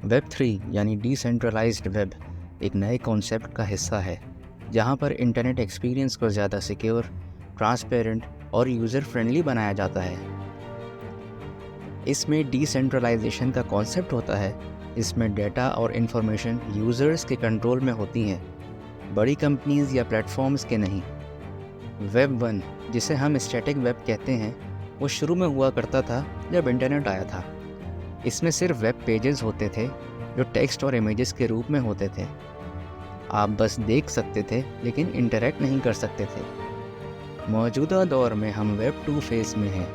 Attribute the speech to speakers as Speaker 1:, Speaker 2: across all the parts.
Speaker 1: Web 3 यानी decentralised web एक नए कॉन्सेप्ट का हिस्सा है जहां पर इंटरनेट एक्सपीरियंस को ज़्यादा सिक्योर, ट्रांसपेरेंट और यूज़र फ्रेंडली बनाया जाता है। इसमें डिसेंट्रलाइजेशन का कॉन्सेप्ट होता है, इसमें डेटा और इन्फॉर्मेशन यूज़र्स के कंट्रोल में होती हैं, बड़ी कंपनीज या प्लेटफॉर्म्स के नहीं। वेब 1 जिसे हम स्टैटिक वेब कहते हैं वो शुरू में हुआ करता था जब इंटरनेट आया था। इसमें सिर्फ वेब पेजेस होते थे जो टेक्स्ट और इमेजेस के रूप में होते थे। आप बस देख सकते थे लेकिन इंटरैक्ट नहीं कर सकते थे। मौजूदा दौर में हम वेब 2 फेज़ में हैं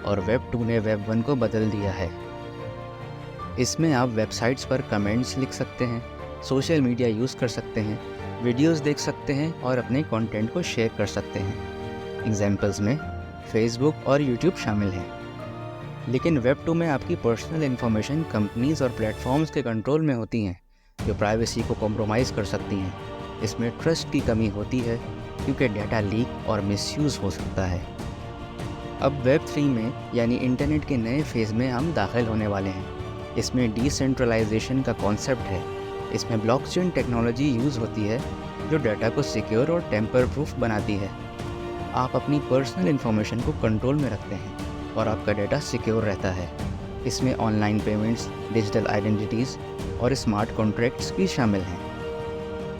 Speaker 1: और वेब 2 ने वेब 1 को बदल दिया है। इसमें आप वेबसाइट्स पर कमेंट्स लिख सकते हैं, सोशल मीडिया यूज़ कर सकते हैं, वीडियोस देख सकते हैं और अपने कंटेंट को शेयर कर सकते हैं। एग्जाम्पल्स में फेसबुक और यूट्यूब शामिल हैं। लेकिन वेब 2 में आपकी पर्सनल इन्फॉर्मेशन कंपनीज और प्लेटफॉर्म्स के कंट्रोल में होती हैं जो प्राइवेसी को कॉम्प्रोमाइज़ कर सकती हैं। इसमें ट्रस्ट की कमी होती है क्योंकि डेटा लीक और मिसयूज़ हो सकता है। अब वेब 3 में यानी इंटरनेट के नए फेज़ में हम दाखिल होने वाले हैं। इसमें डिसेंट्रलाइजेशन का कॉन्सेप्ट है। इसमें ब्लॉकचेन टेक्नोलॉजी यूज़ होती है जो डेटा को सिक्योर और टेम्पर प्रूफ बनाती है। आप अपनी पर्सनल इन्फॉर्मेशन को कंट्रोल में रखते हैं और आपका डेटा सिक्योर रहता है। इसमें ऑनलाइन पेमेंट्स, डिजिटल आइडेंटिटीज़ और स्मार्ट कॉन्ट्रैक्ट्स भी शामिल हैं।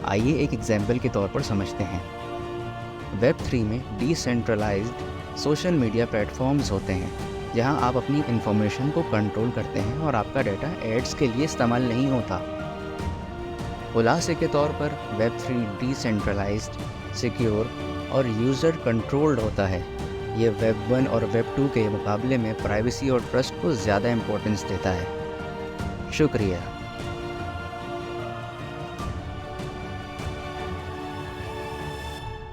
Speaker 1: आइए एक एग्जाम्पल के तौर पर समझते हैं। वेब 3 में डिसेंट्रलाइज्ड सोशल मीडिया प्लेटफॉर्म्स होते हैं जहां आप अपनी इन्फॉर्मेशन को कंट्रोल करते हैं और आपका डेटा एड्स के लिए इस्तेमाल नहीं होता। खुलासे के तौर पर वेब 3 डिसेंट्रलाइज्ड, सिक्योर और यूज़र कंट्रोल्ड होता है। ये वेब 1 और वेब 2 के मुकाबले में प्राइवेसी और ट्रस्ट को ज़्यादा इम्पोर्टेंस देता है। शुक्रिया।